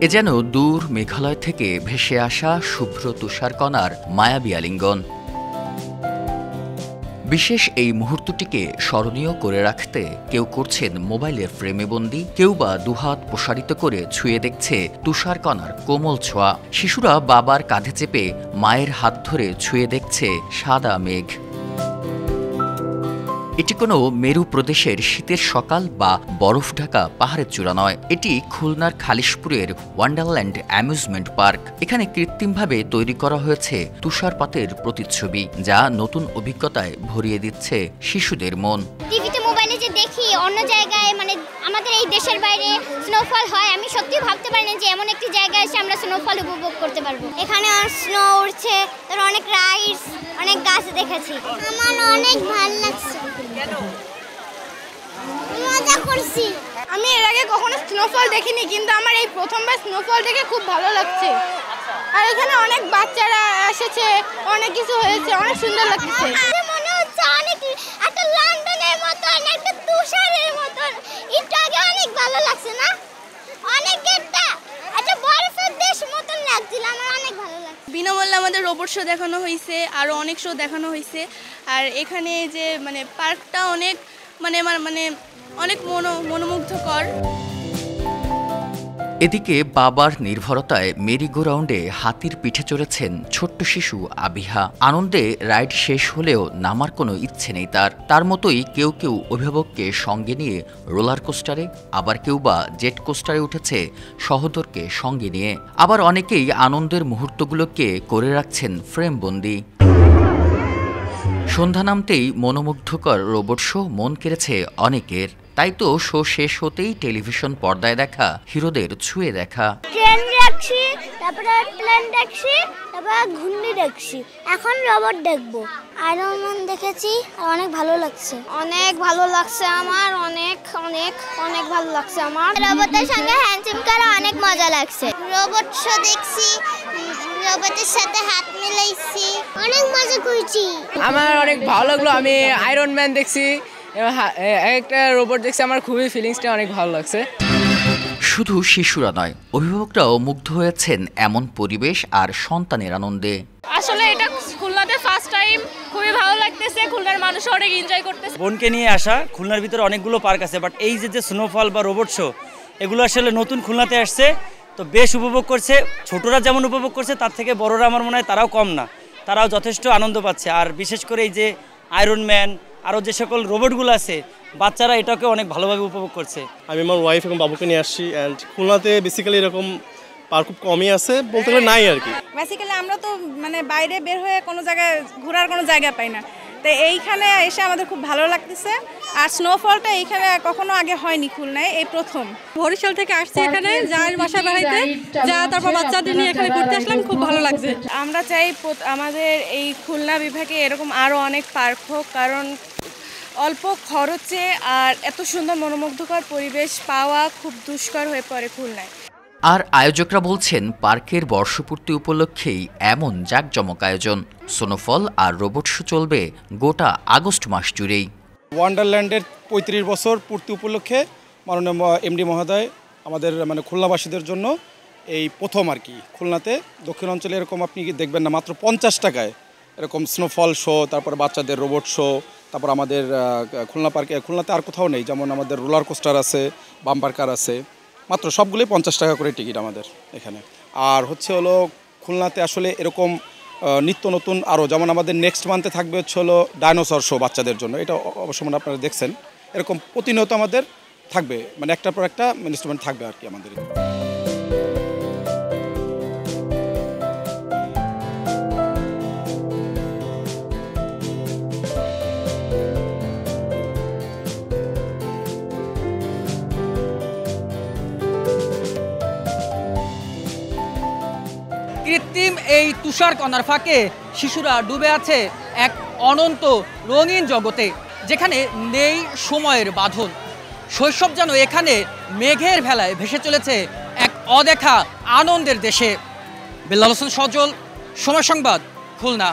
এ যেন দূর মেঘালয় থেকে ভেসে আসা শুভ্র তুষারকণার মায়াবী আলিঙ্গন। বিশেষ এই মুহূর্তটিকে স্মরণীয় করে রাখতে কেউ করছেন মোবাইলের ফ্রেমে বন্দি, কেউ বা দুহাত প্রসারিত করে ছুঁয়ে দেখছে তুষারকণার কোমল ছোঁয়া। শিশুরা বাবার কাঁধে চেপে মায়ের হাত ধরে ছুঁয়ে দেখছে সাদা মেঘ। এটি কোনো মেরু প্রদেশের শীতের সকাল বা বরফ ঢাকা পাহাড়ের চূড়া নয়, এটি খুলনার খালিশপুরের ওয়ান্ডারল্যান্ড অ্যামিউজমেন্ট পার্ক। এখানে কৃত্রিমভাবে তৈরি করা হয়েছে তুষারপাতের প্রতিচ্ছবি, যা নতুন অভিজ্ঞতায় ভরিয়ে দিচ্ছে শিশুদের মন। টিভিতে মোবাইলে যে দেখি অন্য জায়গায়, মানে আমাদের এই দেশের বাইরে স্নোফল হয়, আমি সত্যি ভাবতে পারিনি যে এমন একটি জায়গায় এসে আমরা স্নোফল উপভোগ করতে পারবো। এখানে স্নো উঠছে, তার অনেক রাইডস, অনেক গাছ দেখেছি। আমার অনেক ভালো লাগছে, মজা করছি। আমি এর আগে কখনো স্নোফল দেখিনি, কিন্তু আমার এই প্রথমবার স্নোফল দেখে খুব ভালো লাগছে। আর এখানে অনেক বাচ্চারা এসেছে, অনেক কিছু হয়েছে, অনেক সুন্দর লাগছে। মনে হচ্ছে অনেক একটা লন্ডনের মতন, একটা তুষারের মতন। এটা আগে অনেক ভালো লাগছে না, অনেক একটা বরফের দেশ মতন লাগছিল। আমার অনেক ভালো লাগছে। বিনামূল্যে আমাদের রোবট শো দেখানো হয়েছে, আরও অনেক শো দেখানো হয়েছে। আর এখানে যে পার্কটা অনেক অনেক মনোমুগ্ধকর। এদিকে বাবার নির্ভরতায় মেরিগোরাউন্ডে হাতির পিঠে চড়েছেন ছোট্ট শিশু আবিহা। আনন্দে রাইড শেষ হলেও নামার কোনো ইচ্ছে নেই তার মতোই কেউ কেউ অভিভাবককে সঙ্গে নিয়ে রোলার কোস্টারে, আবার কেউ বা জেট কোস্টারে উঠেছে সহোদরকে সঙ্গে নিয়ে। আবার অনেকেই আনন্দের মুহূর্তগুলোকে করে রাখছেন ফ্রেমবন্দি। সন্ধ্যা নামতেই মনোমুগ্ধকর রোবট শো মন কেড়েছে অনেকের। তাই তো শো শেষ হতেই টেলিভিশন পর্দায় দেখা হিরোদের ছুঁয়ে দেখা। ট্রেন দেখছি, তারপরে প্লেন দেখছি, তারপরে ঘূর্ণি দেখছি, এখন রোবট দেখবো। আয়রন ম্যান দেখেছি, আর অনেক ভালো লাগছে। অনেক ভালো লাগছে আমার, অনেক অনেক অনেক ভালো লাগছে আমার। রোবটের সঙ্গে হ্যান্ডশেক করা অনেক মজা লাগছে। রোবট শো দেখছি, রোবটের সাথে হাত মিলাইছি, অনেক মজা করছি। আমার অনেক ভালো লাগলো। আমি আয়রন ম্যান দেখছি, একটা রোবট দেখছি, আমার খুবই ফিলিংসটা অনেক ভালো লাগছে। শুধু শিশুরা নয়, অভিভাবকরাও মুগ্ধ হয়েছেন এমন পরিবেশ আর সন্তানের আনন্দে। আসলে এটা খুলনাতে ফার্স্ট টাইম, খুবই ভালো লাগতেছে। খুলনার মানুষ অনেক এনজয় করতেছে। বোনকে নিয়ে আসা, খুলনার ভিতরে অনেকগুলো পার্ক আছে, বাট এই যে স্নোফল বা রোবট শো, এগুলো আসলে নতুন খুলনাতে আসছে, তো বেশ উপভোগ করছে। ছোটরা যেমন উপভোগ করছে, তার থেকে বড়রা আমার মনে হয় তারাও কম না, তারাও যথেষ্ট আনন্দ পাচ্ছে। আর বিশেষ করে এই যে আয়রন ম্যান, আরও যে সকল রোবটগুলো আছে, বাচ্চারা এটাকে অনেক ভালোভাবে উপভোগ করছে। আমি আমার ওয়াইফ এবং বাবুকে নিয়ে আসছি। অ্যান্ড খুলনাতে বেসিক্যালি এরকম পার্ক খুব কমই আছে, বলতে গেলে নাই আর কি। বেসিক্যালি আমরা তো বাইরে বের হয়ে কোনো জায়গায় ঘোরার কোনো জায়গা পাই না, তো এইখানে এসে আমাদের খুব ভালো লাগতেছে। আর স্নোফলটা এইখানে কখনো আগে হয়নি খুলনায়, এই প্রথম। বরিশাল থেকে আসছি এখানে, যার বাসা বেড়াইতে, যা তারপর বাচ্চাদের নিয়ে এখানে ঘুরতে আসলাম, খুব ভালো লাগছে। আমরা চাই আমাদের এই খুলনা বিভাগে এরকম আরও অনেক পার্ক হোক, কারণ অল্প খরচে আর এত সুন্দর মনোমুগ্ধকর পরিবেশ পাওয়া খুব দুষ্কর হয়ে পড়ে খুলনায়। আর আয়োজকরা বলছেন পার্কের বর্ষপূর্তি উপলক্ষেই এমন জাঁকজমক আয়োজন। স্নোফল আর রোবট শো চলবে গোটা আগস্ট মাস জুড়েই। ওয়ান্ডারল্যান্ডের 35 বছর পূর্তি উপলক্ষে মাননীয় এমডি মহোদয় আমাদের খুলনাবাসীদের জন্য এই প্রথম আর কি খুলনাতে দক্ষিণ অঞ্চলে এরকম আপনি দেখবেন না, মাত্র 50 টাকায় এরকম স্নোফল শো, তারপর বাচ্চাদের রোবট শো, তারপর আমাদের খুলনা পার্কে, খুলনাতে আর কোথাও নেই, যেমন আমাদের রোলার কোস্টার আছে, বাম্পার কার আছে, মাত্র সবগুলোই 50 টাকা করে টিকিট আমাদের এখানে। আর হলো খুলনাতে আসলে এরকম নিত্য নতুন আরও, যেমন আমাদের নেক্সট মান্থে থাকবে হলো ডাইনোসর শো বাচ্চাদের জন্য, এটা অবশ্য আপনারা দেখছেন। এরকম প্রতিনিয়ত আমাদের থাকবে, একটার পর একটা ইনস্ট্রুমেন্ট থাকবে আর কি আমাদের। কৃত্রিম এই তুষারকণার ফাঁকে শিশুরা ডুবে আছে এক অনন্ত রঙিন জগতে, যেখানে নেই সময়ের বাঁধন। শৈশব যেন এখানে মেঘের ভেলায় ভেসে চলেছে এক অদেখা আনন্দের দেশে। বিল্লাল হোসেন সজল, সময় সংবাদ, খুলনা।